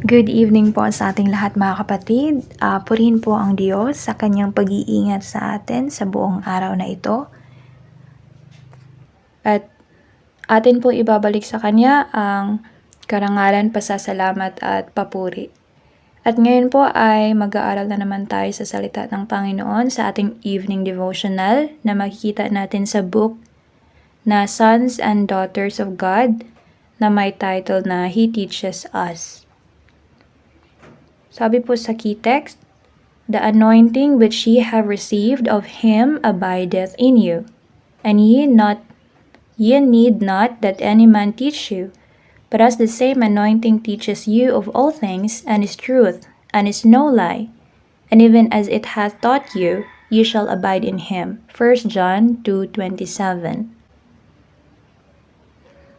Good evening po sa ating lahat mga kapatid. Purihin po ang Diyos sa kanyang pag-iingat sa atin sa buong araw na ito. At atin po ibabalik sa kanya ang karangalan, pasasalamat at papuri. At ngayon po ay mag-aaral na naman tayo sa salita ng Panginoon sa ating evening devotional na makikita natin sa book na Sons and Daughters of God na may title na He Teaches Us. Sabi po sa key text, "The anointing which ye have received of him abideth in you, and ye need not that any man teach you, but as the same anointing teaches you of all things, and is truth, and is no lie, and even as it hath taught you, ye shall abide in him." 1 John 2:27.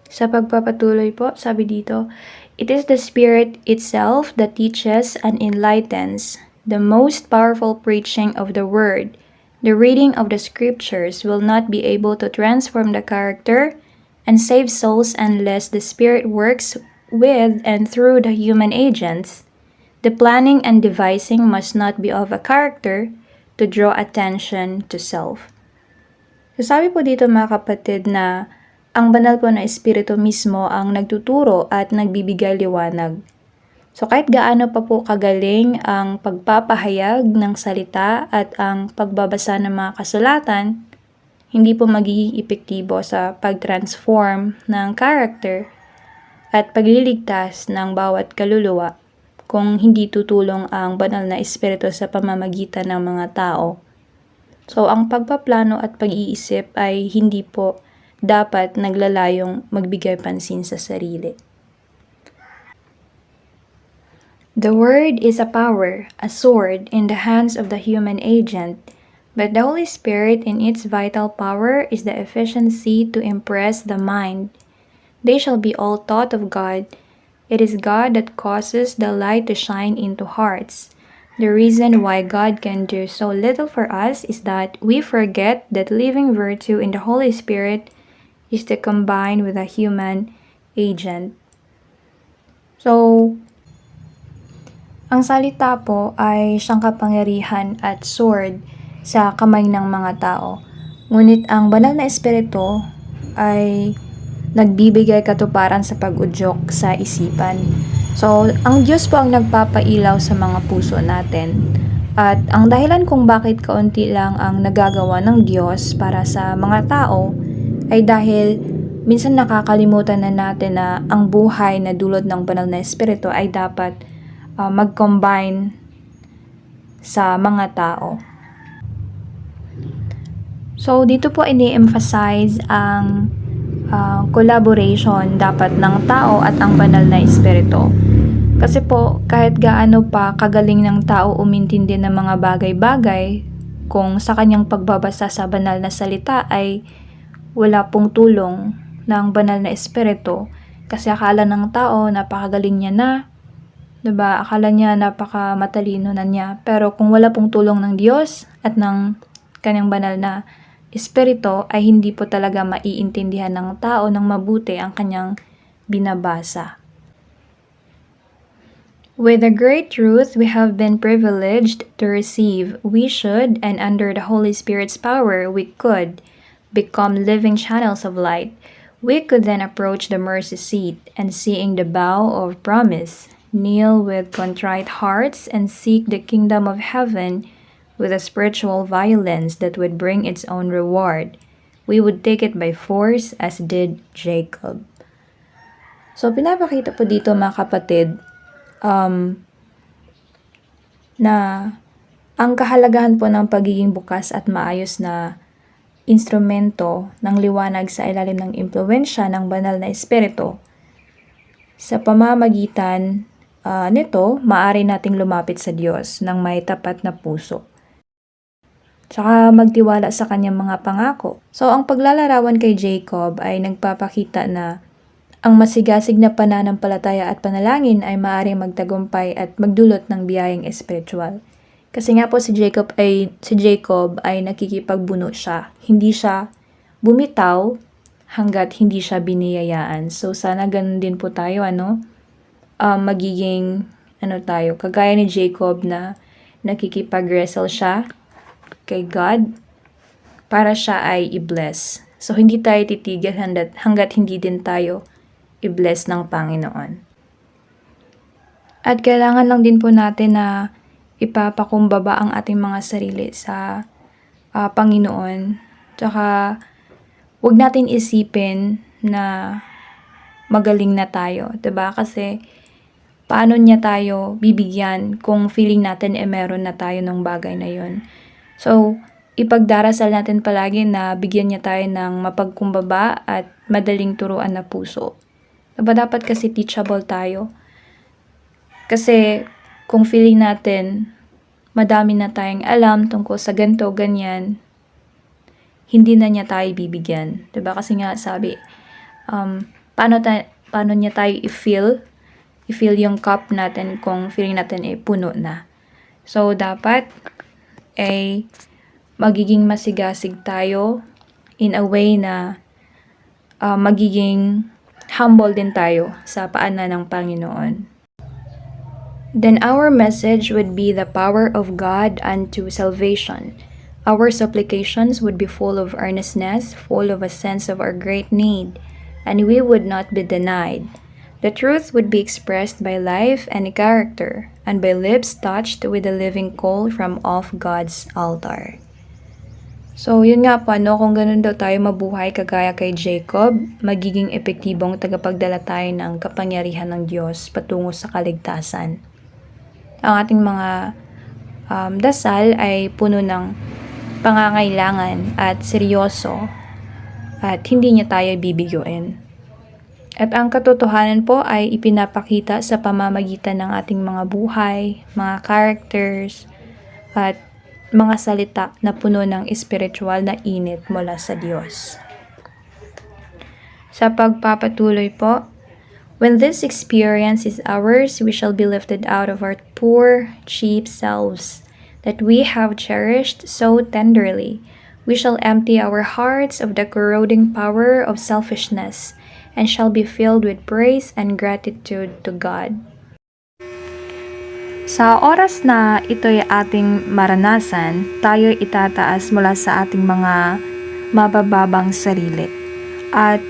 Sa pagpapatuloy po, sabi dito, "It is the Spirit itself that teaches and enlightens. The most powerful preaching of the Word, the reading of the Scriptures will not be able to transform the character and save souls unless the Spirit works with and through the human agents. The planning and devising must not be of a character to draw attention to self." So, sabi po dito mga kapatid na ang banal po na Espiritu mismo ang nagtuturo at nagbibigay liwanag. So kahit gaano pa po kagaling ang pagpapahayag ng salita at ang pagbabasa ng mga kasulatan, hindi po magiging epektibo sa pag-transform ng character at pagliligtas ng bawat kaluluwa kung hindi tutulong ang banal na Espiritu sa pamamagitan ng mga tao. So ang pagpaplano at pag-iisip ay hindi po dapat naglalayong magbigay pansin sa sarili. The Word is a power, a sword in the hands of the human agent, but the Holy Spirit in its vital power is the efficiency to impress the mind. They shall be all taught of God. It is God that causes the light to shine into hearts. The reason why God can do so little for us is that we forget that living virtue in the Holy Spirit is to combine with a human agent. So, ang salita po ay siyang kapangyarihan at sword sa kamay ng mga tao. Ngunit ang banal na Espiritu ay nagbibigay katuparan sa pag-udyok sa isipan. So, ang Diyos po ang nagpapailaw sa mga puso natin. At ang dahilan kung bakit kaunti lang ang nagagawa ng Diyos para sa mga tao ay dahil minsan nakakalimutan na natin na ang buhay na dulot ng banal na Espiritu ay dapat mag-combine sa mga tao. So, dito po ini-emphasize ang collaboration dapat ng tao at ang banal na Espiritu. Kasi po, kahit gaano pa kagaling ng tao umintindi ng mga bagay-bagay, kung sa kanyang pagbabasa sa banal na salita ay wala pong tulong ng banal na Espiritu, kasi akala ng tao napakagaling niya na, diba? Akala niya napakamatalino na niya. Pero kung wala pong tulong ng Diyos at ng kanyang banal na Espiritu, ay hindi po talaga maiintindihan ng tao ng mabuti ang kanyang binabasa. With the great truth we have been privileged to receive, we should, and under the Holy Spirit's power, we could become living channels of light. We could then approach the mercy seat and, seeing the bow of promise, kneel with contrite hearts and seek the kingdom of heaven with a spiritual violence that would bring its own reward. We would take it by force as did Jacob. So, pinapakita po dito mga kapatid na ang kahalagahan po ng pagiging bukas at maayos na instrumento ng liwanag sa ilalim ng impluwensya ng banal na Espiritu. Sa pamamagitan nito, maaari nating lumapit sa Diyos ng may tapat na puso. Tsaka magtiwala sa kanyang mga pangako. So, ang paglalarawan kay Jacob ay nagpapakita na ang masigasig na pananampalataya at panalangin ay maaaring magtagumpay at magdulot ng biyayang espiritual. Kasi nga po si Jacob ay nakikipagbuno siya. Hindi siya bumitaw hanggat hindi siya biniyayaan. So sana ganun din po tayo magiging tayo, kagaya ni Jacob na nakikipag-wrestle siya kay God para siya ay i-bless. So, hindi tayo titigil hanggat hindi din tayo i-bless ng Panginoon. At kailangan lang din po natin na ipapakumbaba ang ating mga sarili sa Panginoon. Tsaka, huwag natin isipin na magaling na tayo, 'di ba? Kasi paano niya tayo bibigyan kung feeling natin meron na tayo ng bagay na 'yon. So, ipagdarasal natin palagi na bigyan niya tayo ng mapagkumbaba at madaling turuan na puso. 'Di ba dapat kasi teachable tayo? Kasi kung feeling natin madami na tayong alam tungkol sa ganito, ganyan, hindi na niya tayo bibigyan. 'Di ba? Kasi nga sabi, paano niya tayo i-fill yung cup natin kung feeling natin puno na. So, dapat ay magiging masigasig tayo in a way na magiging humble din tayo sa paanan ng Panginoon. Then our message would be the power of God unto salvation. Our supplications would be full of earnestness, full of a sense of our great need, and we would not be denied. The truth would be expressed by life and character, and by lips touched with the living coal from off God's altar. So, yun nga po, kung ganun daw tayo mabuhay kagaya kay Jacob, magiging epektibong tagapagdala tayo ng kapangyarihan ng Diyos patungo sa kaligtasan. Ang ating mga dasal ay puno ng pangangailangan at seryoso at hindi niya tayo bibiguin. At ang katotohanan po ay ipinapakita sa pamamagitan ng ating mga buhay, mga characters, at mga salita na puno ng spiritual na init mula sa Diyos. Sa pagpapatuloy po, when this experience is ours, we shall be lifted out of our poor, cheap selves that we have cherished so tenderly. We shall empty our hearts of the corroding power of selfishness and shall be filled with praise and gratitude to God. Sa oras na ito'y ating maranasan, tayo itataas mula sa ating mga mabababang sarili. At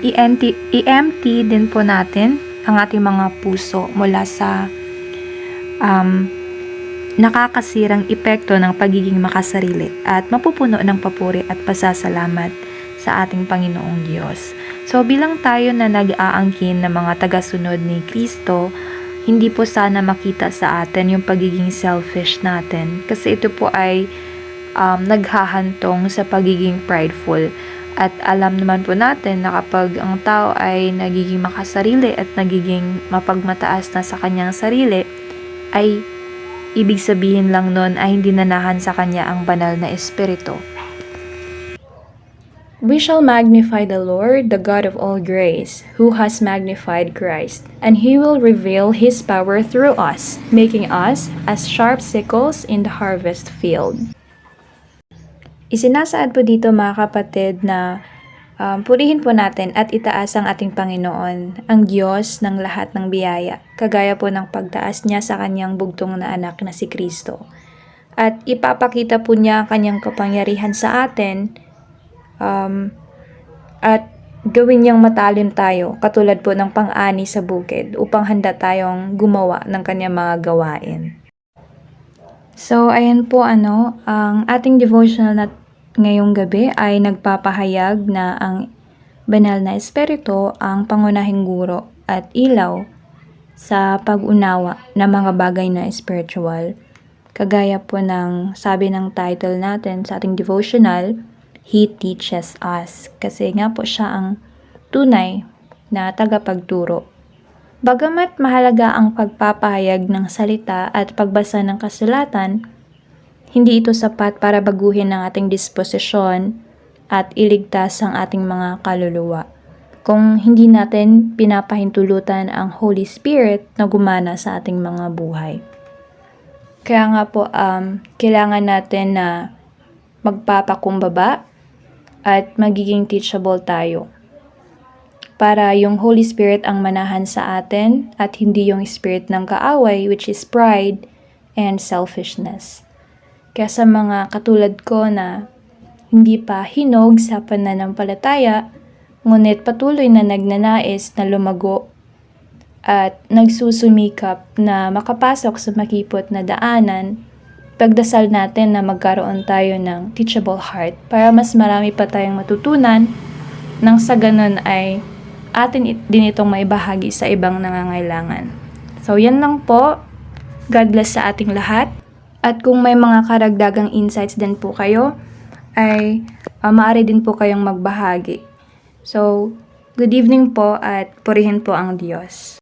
i-empty din po natin ang ating mga puso mula sa nakakasirang epekto ng pagiging makasarili at mapupuno ng papuri at pasasalamat sa ating Panginoong Diyos. So bilang tayo na nag-aangkin na mga tagasunod ni Kristo, hindi po sana makita sa atin yung pagiging selfish natin kasi ito po ay naghahantong sa pagiging prideful. At alam naman po natin na kapag ang tao ay nagiging makasarili at nagiging mapagmataas na sa kanyang sarili, ay ibig sabihin lang nun ay hindi nanahan sa kanya ang banal na espiritu. We shall magnify the Lord, the God of all grace, who has magnified Christ, and He will reveal His power through us, making us as sharp sickles in the harvest field. Isinasaad po dito mga kapatid na purihin po natin at itaas ang ating Panginoon, ang Diyos ng lahat ng biyaya, kagaya po ng pagtaas niya sa kanyang bugtong na anak na si Kristo. At ipapakita po niya kanyang kapangyarihan sa atin at gawin niyang matalim tayo, katulad po ng pang-ani sa bukid, upang handa tayong gumawa ng kanyang mga gawain. So, ayan po ang ating devotional na ngayong gabi ay nagpapahayag na ang banal na espiritu ang pangunahing guro at ilaw sa pag-unawa ng mga bagay na spiritual. Kagaya po ng sabi ng title natin sa ating devotional, He teaches us. Kasi nga po siya ang tunay na tagapagturo. Bagamat mahalaga ang pagpapahayag ng salita at pagbasa ng kasulatan, hindi ito sapat para baguhin ang ating disposisyon at iligtas ang ating mga kaluluwa kung hindi natin pinapahintulutan ang Holy Spirit na gumana sa ating mga buhay. Kaya nga po, kailangan natin na magpapakumbaba at magiging teachable tayo para yung Holy Spirit ang manahan sa atin at hindi yung spirit ng kaaway, which is pride and selfishness. Kaya sa mga katulad ko na hindi pa hinog sa pananampalataya, ngunit patuloy na nagnanais na lumago at nagsusumikap na makapasok sa makipot na daanan, pagdasal natin na magkaroon tayo ng teachable heart para mas marami pa tayong matutunan nang sa ganun ay atin din itong maibahagi sa ibang nangangailangan. So yan lang po. God bless sa ating lahat. At kung may mga karagdagang insights din po kayo, ay maaari din po kayong magbahagi. So, good evening po at purihin po ang Diyos.